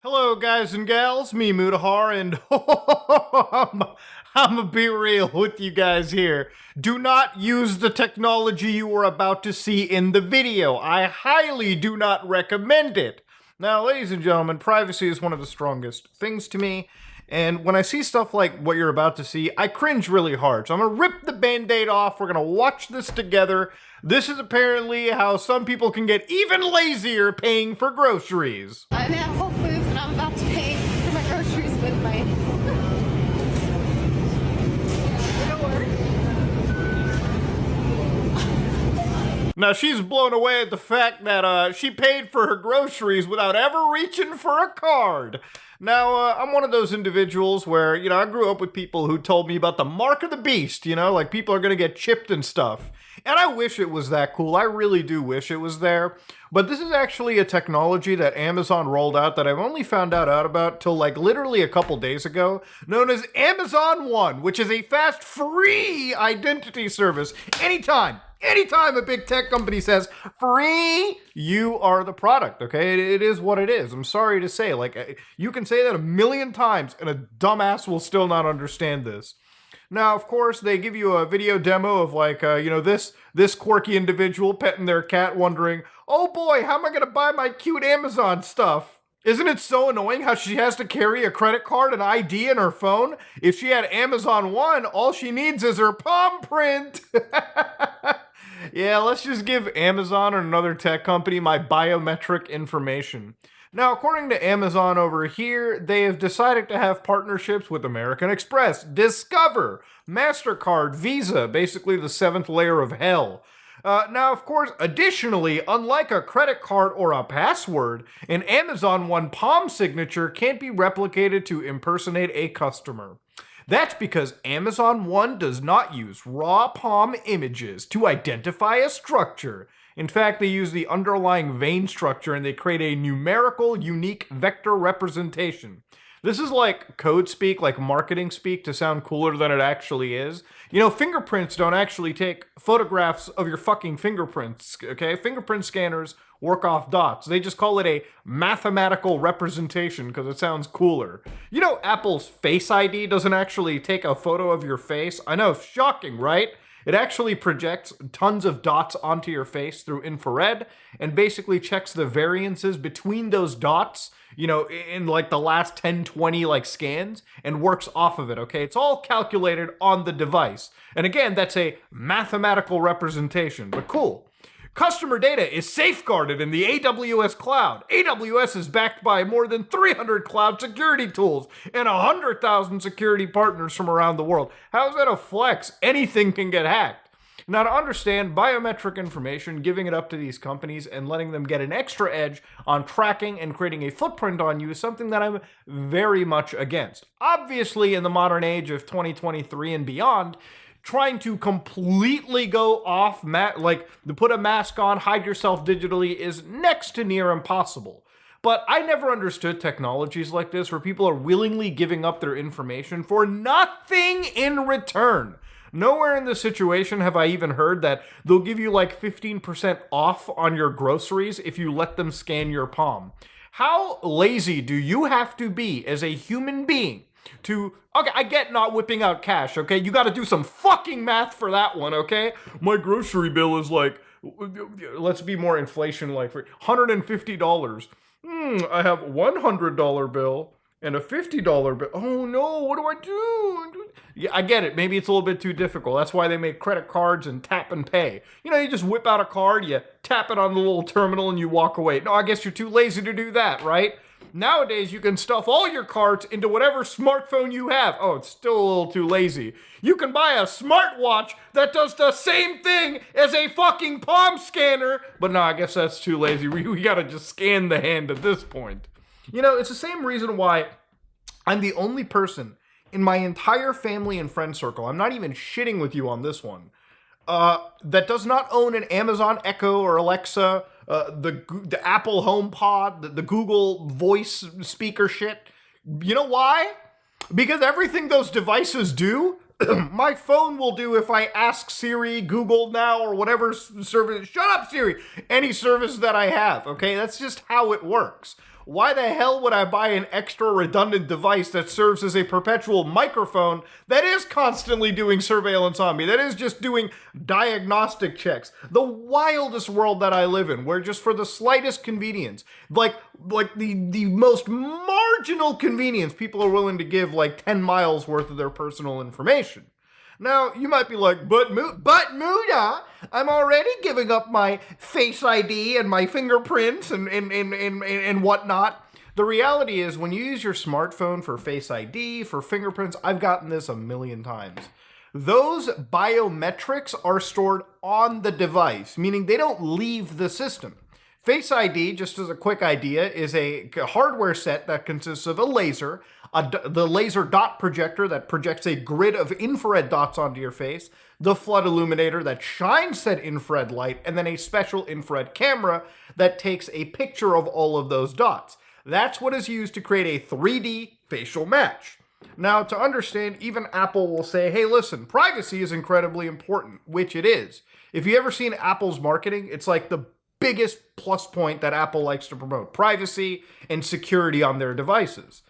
Hello, guys and gals, me Mutahar, and I'm gonna be real with you guys here. Do not use the technology you are about to see in the video. I highly do not recommend it. Now, ladies and gentlemen, privacy is one of the strongest things to me, and when I see stuff like what you're about to see, I cringe really hard. So I'm gonna rip the band-aid off, we're gonna watch this together. This is apparently how some people can get even lazier paying for groceries. I'm at Whole Foods and I'm about to pay for my groceries with my... Now, she's blown away at the fact that she paid for her groceries without ever reaching for a card. Now, I'm one of those individuals where, I grew up with people who told me about the mark of the beast, like people are gonna get chipped and stuff. And I wish it was that cool. I really do wish it was there. But this is actually a technology that Amazon rolled out that I've only found out about till like literally a couple days ago, known as Amazon One, which is a fast, free identity service. Anytime a big tech company says free, you are the product, okay? It is what it is. I'm sorry to say. Like, you can say that a million times and a dumbass will still not understand this. Now, of course, they give you a video demo of like, this quirky individual petting their cat wondering, oh boy, how am I gonna buy my cute Amazon stuff? Isn't it so annoying how she has to carry a credit card and ID in her phone? If she had Amazon One, all she needs is her palm print. Yeah, let's just give Amazon or another tech company my biometric information. Now, according to Amazon over here, they have decided to have partnerships with American Express, Discover, MasterCard, Visa, basically the seventh layer of hell. Now, of course, additionally, unlike a credit card or a password, an Amazon One palm signature can't be replicated to impersonate a customer. That's because Amazon One does not use raw palm images to identify a structure. In fact, they use the underlying vein structure and they create a numerical, unique vector representation. This is like code speak, like marketing speak to sound cooler than it actually is. Fingerprints don't actually take photographs of your fucking fingerprints, okay? Fingerprint scanners work off dots. They just call it a mathematical representation because it sounds cooler. Apple's Face ID doesn't actually take a photo of your face. I know, shocking, right? It actually projects tons of dots onto your face through infrared and basically checks the variances between those dots, in like the last 10, 20 scans and works off of it, okay? It's all calculated on the device. And again, that's a mathematical representation, but cool. Customer data is safeguarded in the AWS cloud. AWS is backed by more than 300 cloud security tools and 100,000 security partners from around the world. How's that a flex? Anything can get hacked. Now, to understand biometric information, giving it up to these companies and letting them get an extra edge on tracking and creating a footprint on you is something that I'm very much against. Obviously, in the modern age of 2023 and beyond, trying to completely go off, to put a mask on, hide yourself digitally is next to near impossible. But I never understood technologies like this where people are willingly giving up their information for nothing in return. Nowhere in this situation have I even heard that they'll give you like 15% off on your groceries if you let them scan your palm. How lazy do you have to be as a human being okay, I get not whipping out cash, okay? You gotta do some fucking math for that one, okay? My grocery bill is like, let's be more inflation-like, $150. I have $100 bill and a $50 bill. Oh no, what do I do? Yeah, I get it. Maybe it's a little bit too difficult. That's why they make credit cards and tap and pay. You just whip out a card, you tap it on the little terminal and you walk away. No, I guess you're too lazy to do that, right? Nowadays, you can stuff all your cards into whatever smartphone you have. Oh, it's still a little too lazy. You can buy a smartwatch that does the same thing as a fucking palm scanner. But no, I guess that's too lazy. We gotta just scan the hand at this point. It's the same reason why I'm the only person in my entire family and friend circle, I'm not even shitting with you on this one, that does not own an Amazon Echo or Alexa, the Apple HomePod, the Google voice speaker shit. You know why? Because everything those devices do, my phone will do if I ask Siri, Google Now, or whatever service. Shut up, Siri! Any service that I have, okay? That's just how it works. Why the hell would I buy an extra redundant device that serves as a perpetual microphone that is constantly doing surveillance on me, that is just doing diagnostic checks? The wildest world that I live in, where just for the slightest convenience, like the most marginal convenience, people are willing to give like 10 miles worth of their personal information. Now, you might be like, but Muda, I'm already giving up my Face ID and my fingerprints and whatnot. The reality is, when you use your smartphone for Face ID, for fingerprints, I've gotten this a million times. Those biometrics are stored on the device, meaning they don't leave the system. Face ID, just as a quick idea, is a hardware set that consists of a laser, the laser dot projector that projects a grid of infrared dots onto your face, the flood illuminator that shines said infrared light, and then a special infrared camera that takes a picture of all of those dots. That's what is used to create a 3D facial match. Now, to understand, even Apple will say, hey, listen, privacy is incredibly important, which it is. If you ever seen Apple's marketing, it's like the biggest plus point that Apple likes to promote: privacy and security on their devices.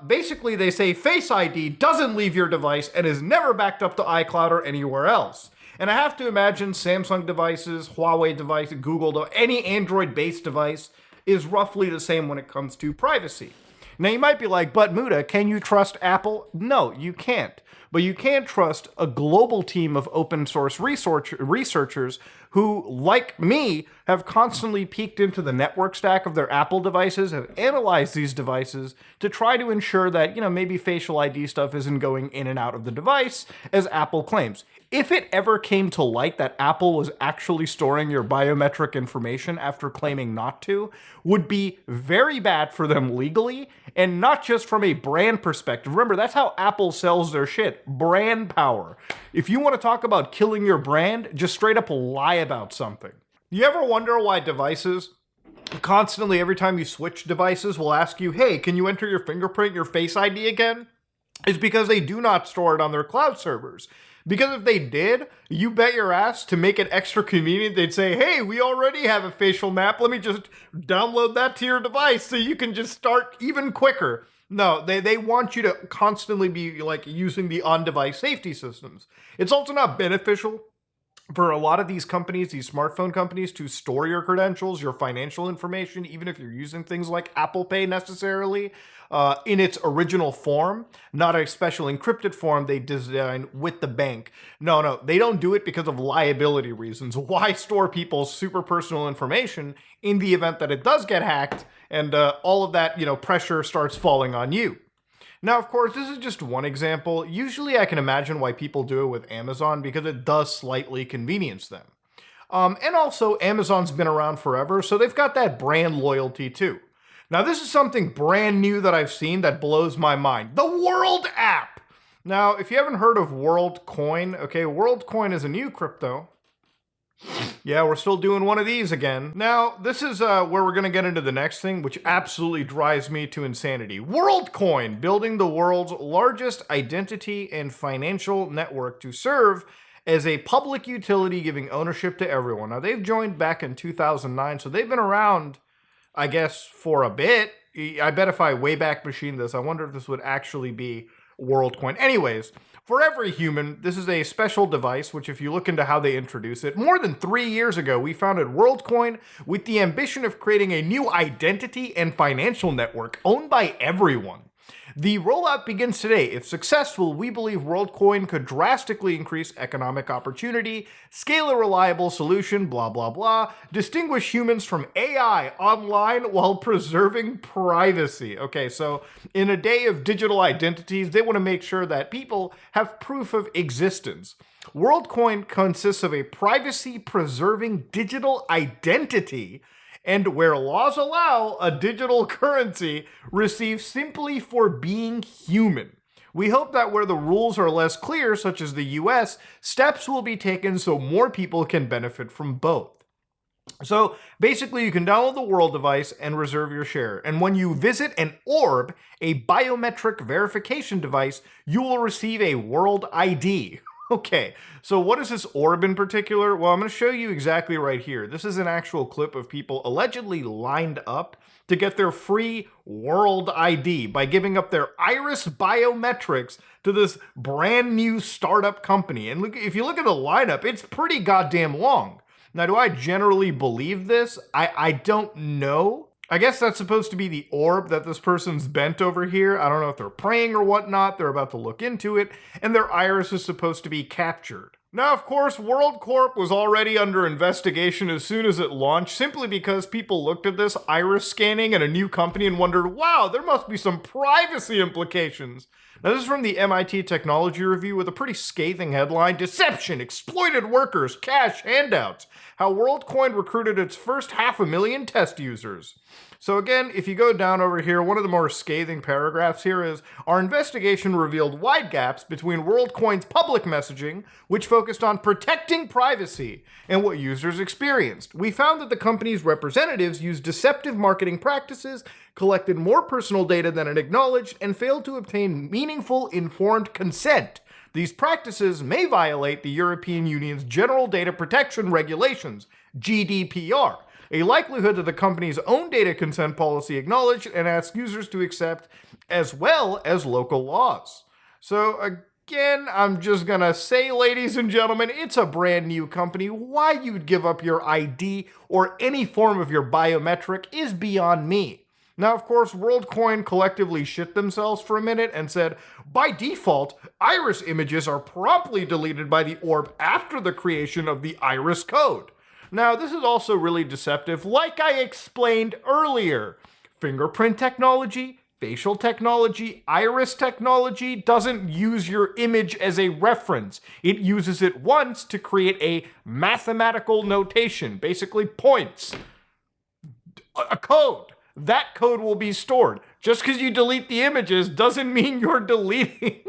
Basically, they say Face ID doesn't leave your device and is never backed up to iCloud or anywhere else. And I have to imagine Samsung devices, Huawei devices, Google, any Android-based device is roughly the same when it comes to privacy. Now, you might be like, but Muda, can you trust Apple? No, you can't. But you can trust a global team of open source researchers who, like me, have constantly peeked into the network stack of their Apple devices, have analyzed these devices to try to ensure that, maybe facial ID stuff isn't going in and out of the device, as Apple claims. If it ever came to light that Apple was actually storing your biometric information after claiming not to, would be very bad for them legally, and not just from a brand perspective. Remember, that's how Apple sells their shit. Brand power. If you want to talk about killing your brand, just straight up lie about something. You ever wonder why devices constantly, every time you switch devices, will ask you, hey, can you enter your fingerprint, your Face ID again? It's because they do not store it on their cloud servers. Because if they did, you bet your ass, to make it extra convenient, they'd say, hey, we already have a facial map. Let me just download that to your device so you can just start even quicker. No, they want you to constantly be like using the on-device safety systems. It's also not beneficial for a lot of these companies, these smartphone companies, to store your credentials, your financial information, even if you're using things like Apple Pay necessarily, in its original form, not a special encrypted form they design with the bank. No, they don't do it because of liability reasons. Why store people's super personal information in the event that it does get hacked and all of that, pressure starts falling on you? Now, of course, this is just one example. Usually I can imagine why people do it with Amazon, because it does slightly convenience them. And also, Amazon's been around forever, so they've got that brand loyalty too. Now, this is something brand new that I've seen that blows my mind. The World app! Now, if you haven't heard of Worldcoin, okay, Worldcoin is a new crypto. Yeah, we're still doing one of these again. Now, this is where we're going to get into the next thing, which absolutely drives me to insanity. Worldcoin, building the world's largest identity and financial network to serve as a public utility, giving ownership to everyone. Now, they've joined back in 2009, so they've been around, I guess, for a bit. I bet if I Wayback Machine this, I wonder if this would actually be Worldcoin. Anyways, for every human, this is a special device, which if you look into how they introduce it, more than 3 years ago, we founded Worldcoin with the ambition of creating a new identity and financial network owned by everyone. The rollout begins today. If successful, we believe Worldcoin could drastically increase economic opportunity, scale a reliable solution, blah, blah, blah, distinguish humans from AI online while preserving privacy. Okay, so in a day of digital identities, they want to make sure that people have proof of existence. Worldcoin consists of a privacy-preserving digital identity, and where laws allow, a digital currency received simply for being human. We hope that where the rules are less clear, such as the US, steps will be taken so more people can benefit from both. So basically, you can download the World device and reserve your share. And when you visit an orb, a biometric verification device, you will receive a World ID. Okay, so what is this orb in particular? Well, I'm going to show you exactly right here. This is an actual clip of people allegedly lined up to get their free World ID by giving up their iris biometrics to this brand new startup company. And look, if you look at the lineup, it's pretty goddamn long. Now, do I generally believe this? I don't know. I guess that's supposed to be the orb that this person's bent over here. I don't know if they're praying or whatnot. They're about to look into it, and their iris is supposed to be captured. Now, of course, WorldCorp was already under investigation as soon as it launched, simply because people looked at this iris scanning and a new company and wondered, wow, there must be some privacy implications. Now, this is from the MIT Technology Review with a pretty scathing headline: Deception, Exploited Workers, Cash Handouts, How WorldCoin Recruited Its First 500,000 Test Users. So again, if you go down over here, one of the more scathing paragraphs here is, our investigation revealed wide gaps between WorldCoin's public messaging, which focused on protecting privacy, and what users experienced. We found that the company's representatives used deceptive marketing practices, collected more personal data than it acknowledged, and failed to obtain meaningful informed consent. These practices may violate the European Union's General Data Protection Regulations, GDPR, a likelihood that the company's own data consent policy acknowledged and asked users to accept, as well as local laws. So again, I'm just gonna say, ladies and gentlemen, it's a brand new company. Why you'd give up your ID or any form of your biometric is beyond me. Now, of course, WorldCoin collectively shit themselves for a minute and said, by default, iris images are promptly deleted by the orb after the creation of the iris code. Now, this is also really deceptive, like I explained earlier. Fingerprint technology, facial technology, iris technology doesn't use your image as a reference. It uses it once to create a mathematical notation, basically points, a code. That code will be stored. Just because you delete the images doesn't mean you're deleting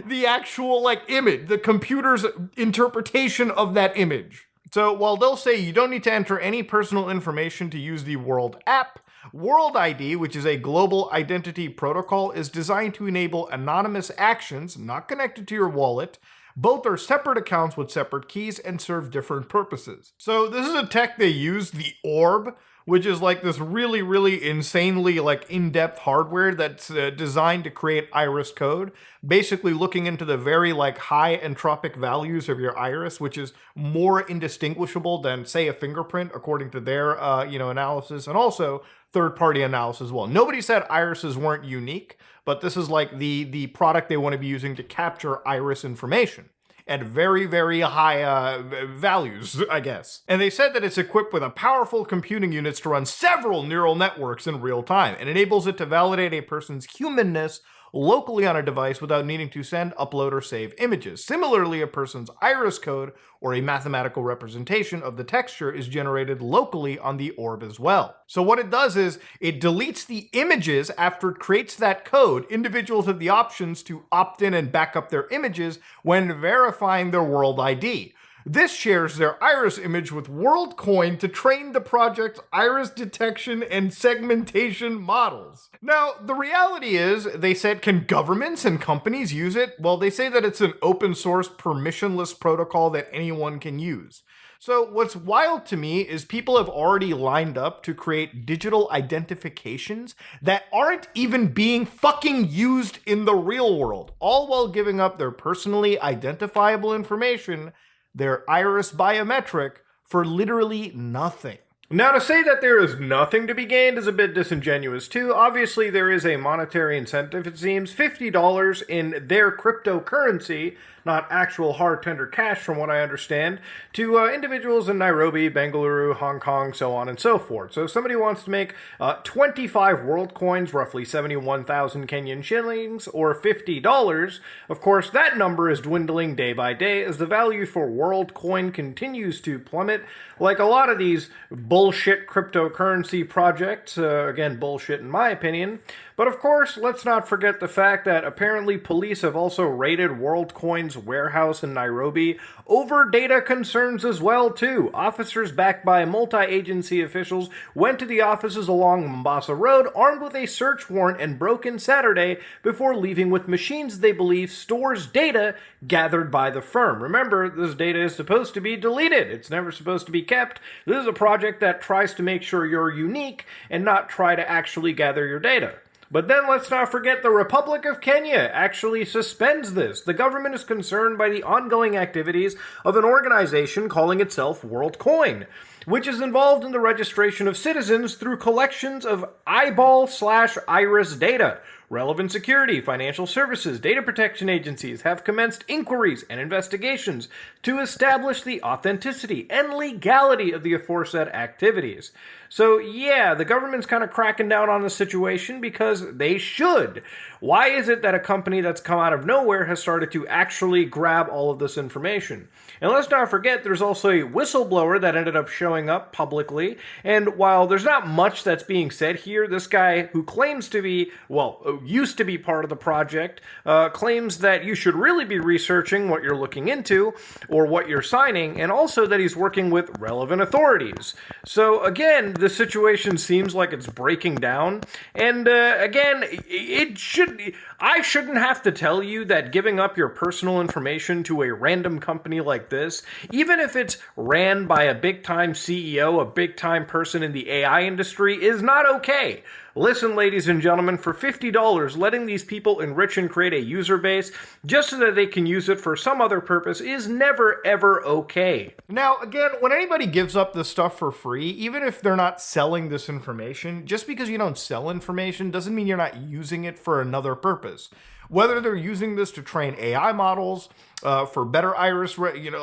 the actual image, the computer's interpretation of that image. So while they'll say you don't need to enter any personal information to use the World app, World ID, which is a global identity protocol, is designed to enable anonymous actions not connected to your wallet. Both are separate accounts with separate keys and serve different purposes. So this is a tech they use, the orb, which is this really, really insanely in-depth hardware that's designed to create iris code, basically looking into the very high entropic values of your iris, which is more indistinguishable than, say, a fingerprint, according to their analysis, and also third-party analysis as well. Nobody said irises weren't unique, but this is the product they want to be using to capture iris information at very, very high values, I guess. And they said that it's equipped with a powerful computing units to run several neural networks in real time, and enables it to validate a person's humanness locally on a device without needing to send, upload, or save images. Similarly, a person's iris code, or a mathematical representation of the texture, is generated locally on the orb as well. So what it does is, it deletes the images after it creates that code. Individuals have the options to opt in and back up their images when verifying their World ID. This shares their iris image with WorldCoin to train the project's iris detection and segmentation models. Now, the reality is, they said, can governments and companies use it? Well, they say that it's an open source, permissionless protocol that anyone can use. So what's wild to me is people have already lined up to create digital identifications that aren't even being fucking used in the real world, all while giving up their personally identifiable information, their iris biometric, for literally nothing. Now, to say that there is nothing to be gained is a bit disingenuous too. Obviously, there is a monetary incentive, it seems, $50 in their cryptocurrency, not actual hard tender cash from what I understand, to individuals in Nairobi, Bengaluru, Hong Kong, so on and so forth. So if somebody wants to make 25 world coins, roughly 71,000 Kenyan shillings, or $50, of course that number is dwindling day by day as the value for WorldCoin continues to plummet. Like a lot of these bullshit cryptocurrency projects, again, bullshit in my opinion. But of course, let's not forget the fact that apparently police have also raided WorldCoin's warehouse in Nairobi over data concerns as well too. Officers backed by multi-agency officials went to the offices along Mombasa Road armed with a search warrant and broke in Saturday before leaving with machines they believe stores data gathered by the firm. Remember, this data is supposed to be deleted. It's never supposed to be kept. This is a project that that tries to make sure you're unique and not try to actually gather your data. But then let's not forget the Republic of Kenya actually suspends this. The government is concerned by the ongoing activities of an organization calling itself Worldcoin, which is involved in the registration of citizens through collections of eyeball/iris data. Relevant security, financial services, data protection agencies have commenced inquiries and investigations to establish the authenticity and legality of the aforesaid activities. So yeah, the government's kind of cracking down on the situation because they should. Why is it that a company that's come out of nowhere has started to actually grab all of this information? And let's not forget, there's also a whistleblower that ended up showing up publicly, and while there's not much that's being said here, this guy who claims to be, used to be part of the project, claims that you should really be researching what you're looking into or what you're signing, and also that he's working with relevant authorities. So again, the situation seems like it's breaking down, and again, I shouldn't have to tell you that giving up your personal information to a random company like this, even if it's ran by a big-time CEO, a big-time person in the AI industry, is not okay. Listen, ladies and gentlemen, for $50, letting these people enrich and create a user base just so that they can use it for some other purpose is never, ever okay. Now, again, when anybody gives up this stuff for free, even if they're not selling this information, just because you don't sell information doesn't mean you're not using it for another purpose. Whether they're using this to train AI models, for better iris,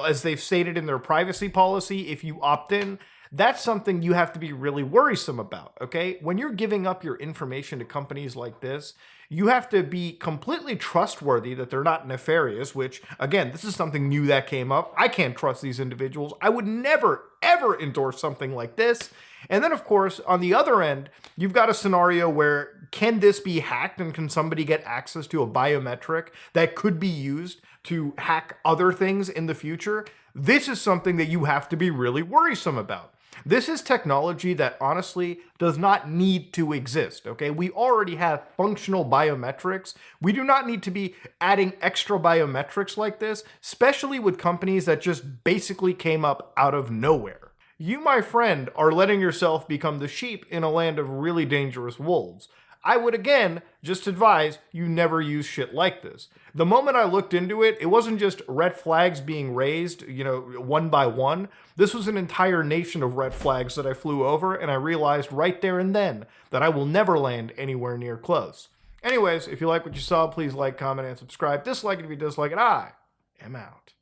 as they've stated in their privacy policy, if you opt in, that's something you have to be really worrisome about, okay? When you're giving up your information to companies like this, you have to be completely trustworthy that they're not nefarious, which, again, this is something new that came up. I can't trust these individuals. I would never, ever endorse something like this. And then, of course, on the other end, you've got a scenario where can this be hacked and can somebody get access to a biometric that could be used to hack other things in the future? This is something that you have to be really worrisome about. This is technology that honestly does not need to exist, okay? We already have functional biometrics. We do not need to be adding extra biometrics like this, especially with companies that just basically came up out of nowhere. You, my friend, are letting yourself become the sheep in a land of really dangerous wolves. I would, again, just advise you never use shit like this. The moment I looked into it, it wasn't just red flags being raised, one by one. This was an entire nation of red flags that I flew over, and I realized right there and then that I will never land anywhere near close. Anyways, if you like what you saw, please like, comment, and subscribe. Dislike it if you dislike it. I am out.